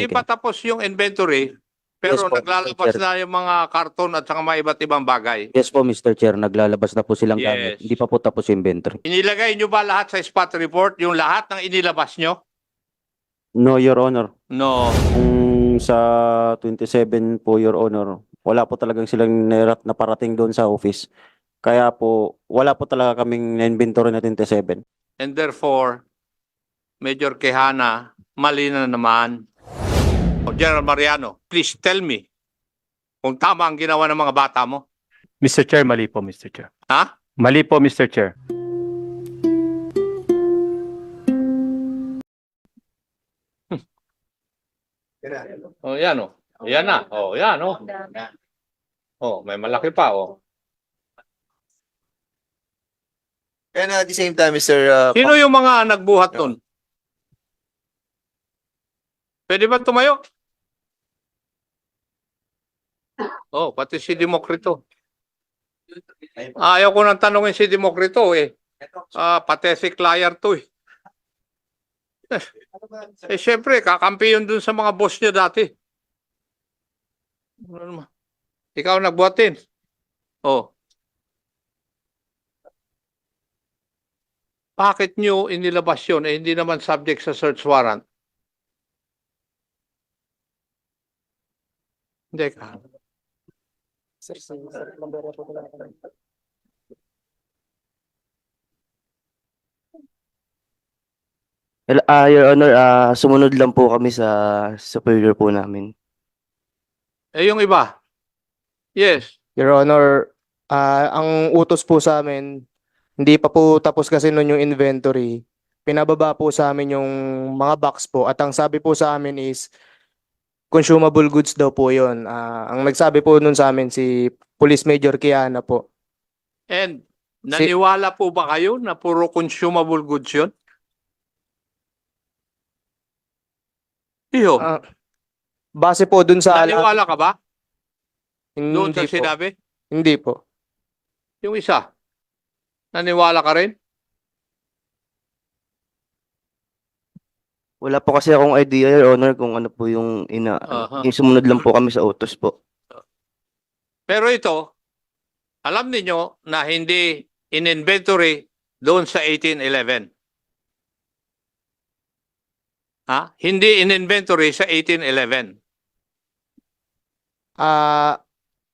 Hindi pa Committee. tapos yung inventory, pero Yes po, naglalabas Mr. Chair. na yung mga karton at saka mga iba't ibang bagay. Yes po, Mr. Chair. Naglalabas na po silang Yes. gamit. Hindi pa po tapos yung inventory. Inilagay nyo ba lahat sa spot report, yung lahat ng inilabas nyo? No, Your Honor. No. Kung sa 27 po, Your Honor, wala po talagang silang na parating doon sa office. Kaya po, wala po talaga kaming na-inventory na 27. And therefore, Major Quijana, mali na naman. General Mariano, please tell me kung tama ang ginawa ng mga bata mo. Mr. Chair, mali po, Mr. Chair. Ha? Mali po, Mr. Chair. Oh, yan oh. Yan na. Oh, yan oh. Oh, may malaki pa oh. And at the same time, Mr. Sino yung mga nagbuhat nun? Pwede ba tumayo? Oh, pati si Demokrito. Ayaw ko nang tanongin si Demokrito eh. Pathetic liar to eh. Eh, syempre, kakampi yun dun sa mga boss niya dati. Ano naman? Ikaw nagbuhatin. Oh. Bakit nyo inilabas yun? Eh, hindi naman subject sa search warrant. Hindi ka. Your Honor, sumunod lang po kami sa superior po namin. Eh, yung iba? Yes. Your Honor, ang utos po sa amin, hindi pa po tapos kasi nun yung inventory. Pinababa po sa amin yung mga box po at ang sabi po sa amin is consumable goods daw po yun. Ang nagsabi po nun sa amin si Police Major Quijana po. And naniwala po ba kayo na puro consumable goods yun? Iho, Base po dun sa naniwala ka ba? Doon sa hindi po. sinabi? Hindi po. Yung isa, naniwala ka rin? Wala po kasi akong idea, Your Honor, kung ano po yung Aha. yung sumunod lang po kami sa utos po. Pero ito, alam niyo na hindi in-inventory doon sa 1811. Ha? Hindi in-inventory sa 1811.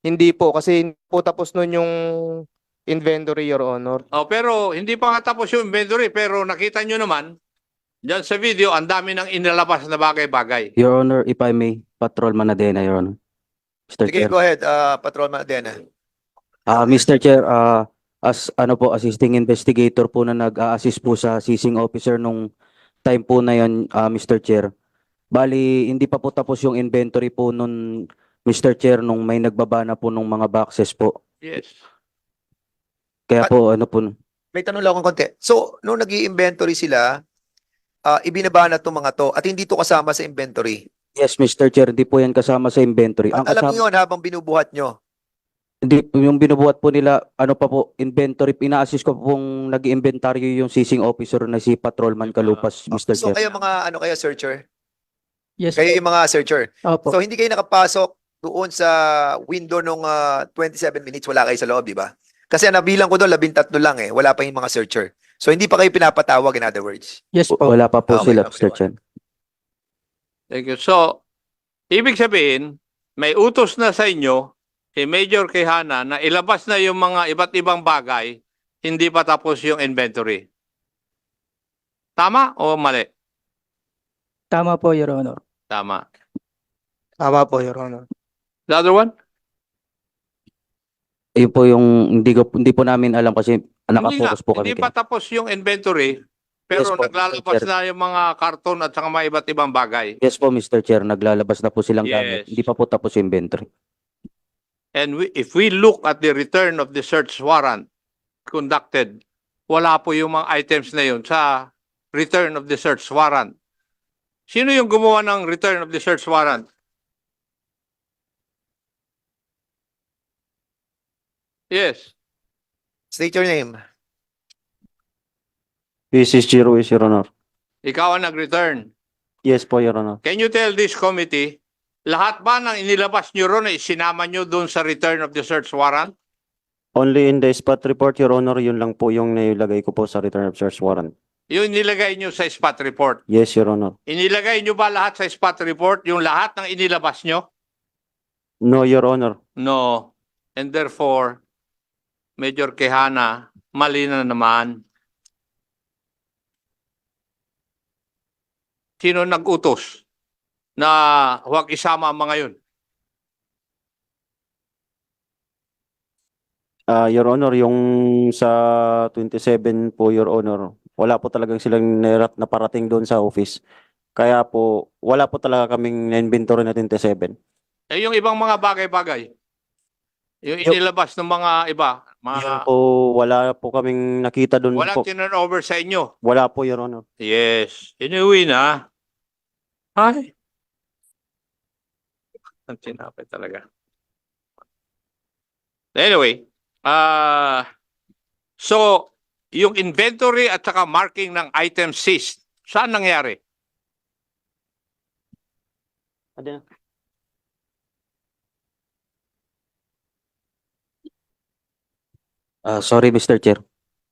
Hindi po kasi hindi po tapos nun yung inventory, Your Honor. Oh, pero hindi pa nga tapos yung inventory, pero nakita nyo naman, dyan sa video, ang dami ng inilabas na bagay-bagay. Your Honor, if I may, Patrolman Adena, Your Honor. Mr. Sige, Chair. go ahead, Patrolman Adena. Mr. Chair, as ano po, assisting investigator po na nag-a-assist po sa seizing officer nung time po na yan, Mr. Chair. Bali, hindi pa po tapos yung inventory po nun, Mr. Chair, nung may nagbaba na po nung mga boxes po. Yes. Kaya po, ano po, May tanong lang akong konti. So, nung nag-i-inventory sila, ibinaba na itong mga to at hindi to kasama sa inventory. yes, Mr. Chair, hindi po yan kasama sa inventory. Ang At alam kasama, niyo yun habang binubuhat nyo. hindi, yung binubuhat po nila, ano pa po, inventory, ina-assist ko pong nag-inventaryo yung seizing officer na si Patrolman Kalupas, Mr. So, Chair. kayo mga, ano kayo, searcher? Yes Kayo yung mga searcher. Opo. So, hindi kayo nakapasok doon sa window nung 27 minutes, wala kayo sa loob, di ba? Kasi nabilang ko doon, 13 lang eh. Wala pa yung mga searcher. So, hindi pa kayo pinapatawag, in other words. Yes po. Wala pa po Okay, sila, okay, Mr. okay. Chair. Thank you. So, ibig sabihin, may utos na sa inyo, si Major Quijana, na ilabas na yung mga iba't ibang bagay, hindi pa tapos yung inventory. Tama o mali? Tama po, Your Honor. Tama. Tama po, Your Honor. The other one? Yun po yung hindi po namin alam kasi nakafocus po kami. Hindi pa tapos yung inventory, pero Yes po, naglalabas Mr. na yung mga karton at saka mga iba't ibang bagay. Yes po, Mr. Chair, naglalabas na po silang gamit. Yes. Hindi pa po tapos yung inventory. And if we look at the return of the search warrant conducted, wala po yung mga items na yun sa return of the search warrant. Sino yung gumawa ng return of the search warrant? Yes. State your name. This is Chiro, Your Honor. Ikaw ang nag-return. Yes po, Your Honor. Can you tell this committee, lahat ba ng inilabas nyo ron ay sinama nyo doon sa return of the search warrant? Only in the spot report, Your Honor, yun lang po yung nilagay ko po sa return of search warrant. Yung nilagay nyo sa spot report. Yes, Your Honor. Inilagay nyo ba lahat sa spot report, yung lahat ng inilabas nyo? No, Your Honor. No. And therefore, Major Quijana, mali na naman. Sino nag-utos na huwag isama ang mga yun? Your Honor, yung sa 27 po, Your Honor, wala po talagang silang na parating doon sa office. Kaya po, wala po talaga kaming na-inventory na 27. Eh, yung ibang mga bagay-bagay. Yung inilabas ng mga iba. Yun Mga, po, wala po kaming nakita doon walang po. turnover sa inyo. Wala po, Your Honor. Yes. Inuwi na. Ay. Ang tinapay talaga. Anyway, so, yung inventory at saka marking ng item seized, saan nangyari? Sorry, Mr. Chair.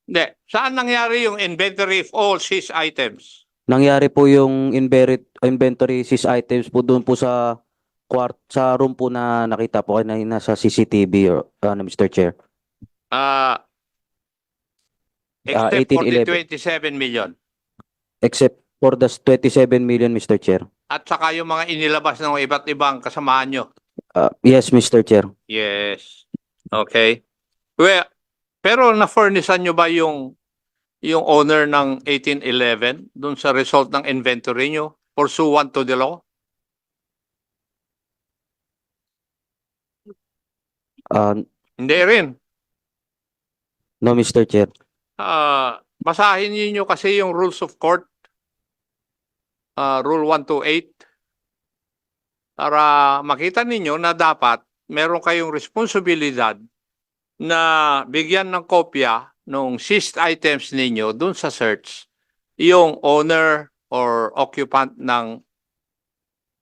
Hindi. Saan nangyari yung inventory of all seized items? Nangyari po yung inventory seize items po doon po sa sa room po na nakita po kanina sa CCTV, Mr. Chair. Except for the 1811. 27 million. Except for the 27 million, Mr. Chair. At saka yung mga inilabas ng iba't ibang kasamahan nyo. Yes, Mr. Chair. Yes. Okay. Well, pero na-furnishan nyo ba yung owner ng 1811 dun sa result ng inventory nyo pursuant to the law? Hindi rin. No, Mr. Chair. Basahin niyo kasi yung rules of court. Rule 128. Para makita ninyo na dapat meron kayong responsibilidad na bigyan ng kopya ng seized items ninyo dun sa search yung owner or occupant ng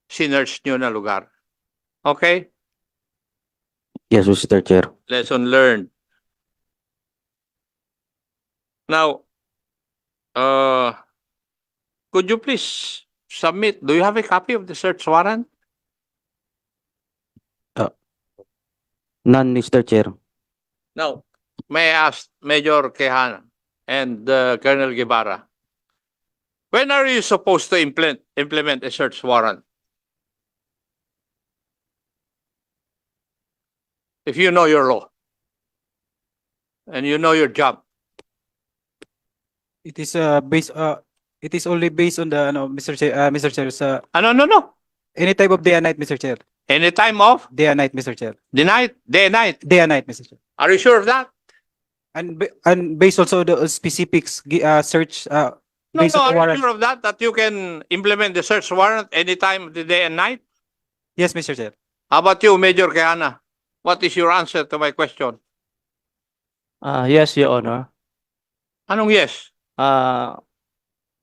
sinearch nyo na lugar. Okay? Yes, Mr. Chair. Lesson learned. Now, could you please submit, do you have a copy of the search warrant? None, Mr. Chair. Now, may I ask Major Quijana and Colonel Guevara, when are you supposed to implement a search warrant? If you know your law and you know your job. It is it is only based on the Mr. Chair sa No. any type of day and night, Mr. Chair. Any time of Day and night, Mr. Chair. the night, day and night. Day and night, Mr. Chair. Are you sure of that? And based also the specifics search No, based on the are you warrant. sure of that you can implement the search warrant any time of the day and night? Yes, Mr. Chair. How about you, Major Quijana? What is your answer to my question? Yes, Your Honor. Anong yes?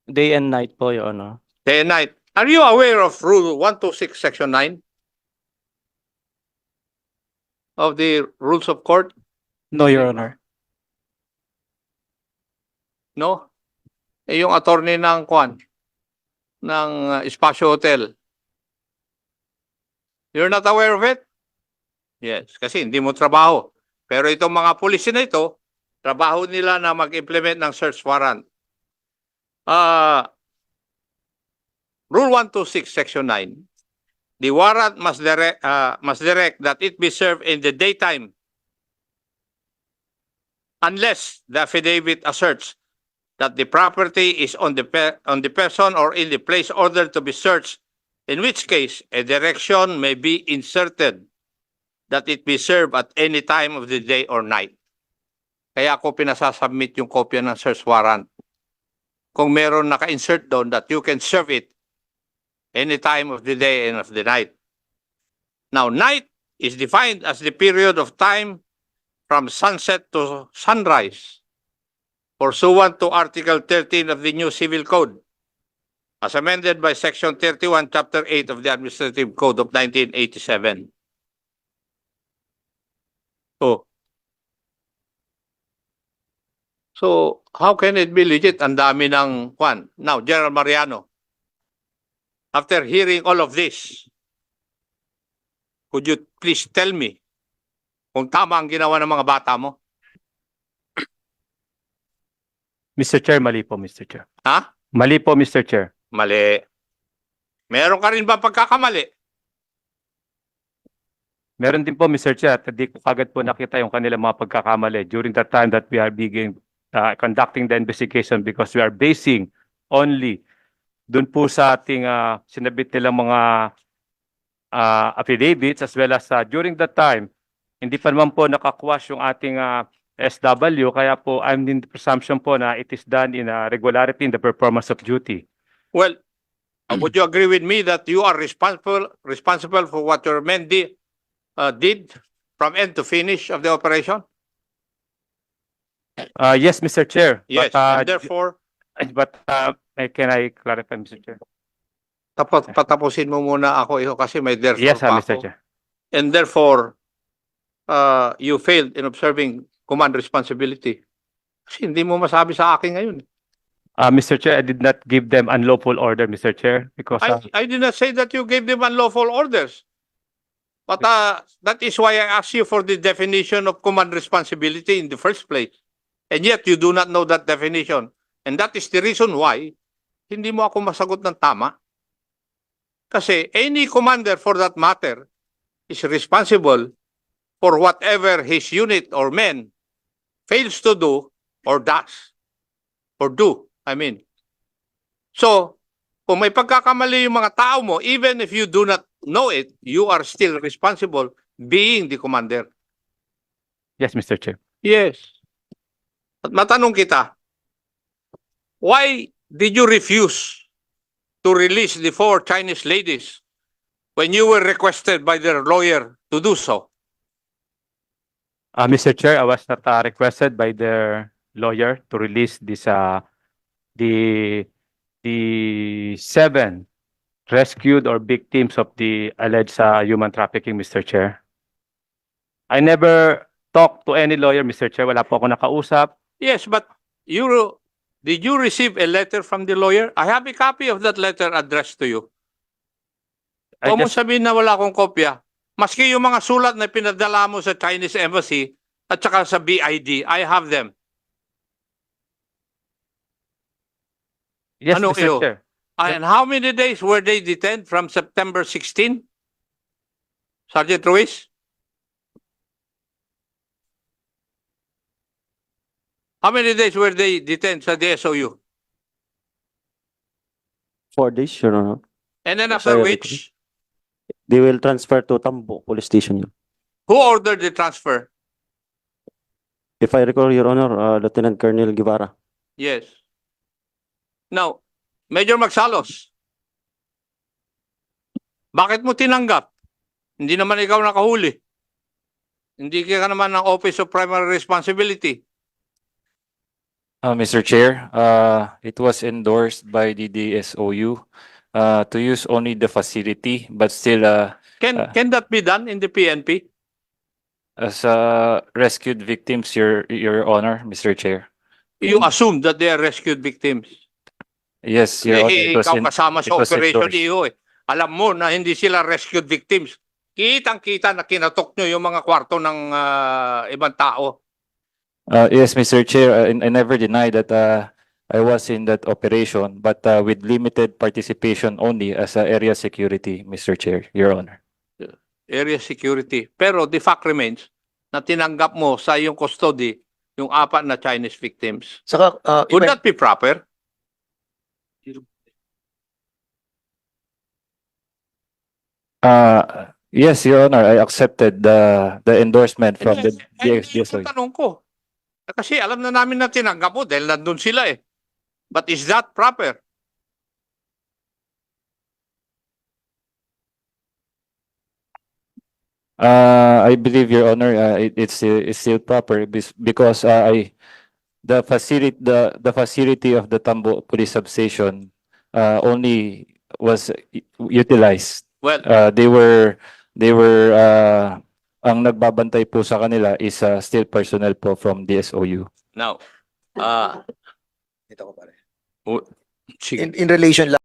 Day and night po, Your Honor. Day and night. Are you aware of Rule 126, Section 9 of the Rules of Court? No, Your Honor. No? Eh, yung attorney ng Espasyo Hotel. You're not aware of it? Yes, kasi hindi mo trabaho. Pero itong mga pulis na ito, trabaho nila na mag-implement ng search warrant. Rule 126, Section 9. The warrant must direct that it be served in the daytime unless the affidavit asserts that the property is on the person or in the place ordered to be searched, in which case a direction may be inserted that it be served at any time of the day or night. Kaya ako pinasasubmit yung kopya ng search warrant. Kung meron naka-insert doon that you can serve it any time of the day and of the night. Now, night is defined as the period of time from sunset to sunrise, pursuant to Article 13 of the new Civil Code. as amended by Section 31, Chapter 8 of the Administrative Code of 1987. Oh. So, how can it be legit? Ang dami ng kwan. Now, General Mariano, after hearing all of this, could you please tell me kung tama ang ginawa ng mga bata mo? Mr. Chair, mali po, Mr. Chair. Ha? Mali po, Mr. Chair. Mali. Meron ka rin ba pagkakamali? Meron din po, Mr. Chair, at hindi ko kagad po nakita yung kanilang mga pagkakamali during the time that we are conducting the investigation because we are basing only dun po sa ating sinabit nilang mga affidavits as well as during that time, hindi pa naman po nakakwash yung ating SW, kaya po I'm in the presumption po na it is done in a regularity in the performance of duty. Well, would you agree with me that you are responsible for what your men did from end to finish of the operation? Yes, Mr. Chair. Yes, and therefore, Can I clarify, Mr. Chair? patapusin mo muna ako kasi may therefore Yes, pa Mr. ako. Chair. And therefore, you failed in observing command responsibility. Kasi hindi mo masabi sa akin ngayon. Mr. Chair, I did not give them unlawful order, Mr. Chair, because I did not say that you gave them unlawful orders. But that is why I asked you for the definition of command responsibility in the first place. And yet, you do not know that definition. And that is the reason why hindi mo ako masagot ng tama. Kasi any commander for that matter is responsible for whatever his unit or men fails to do or does. Or do, I mean. So, kung may pagkakamali yung mga tao mo, even if you do not know it, you are still responsible being the commander. yes, Mr. Chair. Yes. At matanong kita, why did you refuse to release the 4 Chinese ladies when you were requested by their lawyer to do so? Mr. Chair, I was not requested by their lawyer to release this the 7 rescued or victims of the alleged human trafficking, Mr. Chair. I never talked to any lawyer, Mr. Chair. Wala po ako nakausap. Yes, but did you receive a letter from the lawyer? I have a copy of that letter addressed to you. I Huwag mo just, sabihin na wala akong kopya. Maski yung mga sulat na pinadala mo sa Chinese Embassy at saka sa BID, I have them. yes, ano Mr. kayo? Chair. And how many days were they detained from September 16? Sergeant Ruiz? How many days were they detained sa DSOU? 4 days, Your Honor. And then after Sorry, which, They will transfer to Tambo Police Station. who ordered the transfer? If I recall, Your Honor, Lieutenant Colonel Guevara. Yes. Now, Major Magsalos, bakit mo tinanggap? Hindi naman ikaw nakahuli. Hindi ka naman ng Office of Primary Responsibility. Mr. Chair, it was endorsed by the DSOU to use only the facility, but still Can that be done in the PNP? as rescued victims, Your Honor, Mr. Chair. You assume that they are rescued victims. Yes, Your Honor. Eh, It was ikaw in- kasama it sa was Operation endorsed. Iho eh. Alam mo na hindi sila rescued victims. Kitang-kita na kinatok nyo yung mga kwarto ng ibang tao. Yes, Mr. Chair, I never denied that I was in that operation, but with limited participation only as area security, Mr. Chair, Your Honor. Area security. Pero the fact remains na tinanggap mo sa iyong custody yung 4 na Chinese victims. Saka, Would that be proper? Yes, Your Honor, I accepted the endorsement from the Hindi DSOU. yung tanong ko. Kasi alam na namin na tinanggap mo dahil nandun sila eh. But is that proper? I believe, Your Honor, it's still proper because the facility of the Tambo Police Substation only was utilized. Well, They were ang nagbabantay po sa kanila is still personnel po from DSOU. now, Ito ko pare. sige. In relation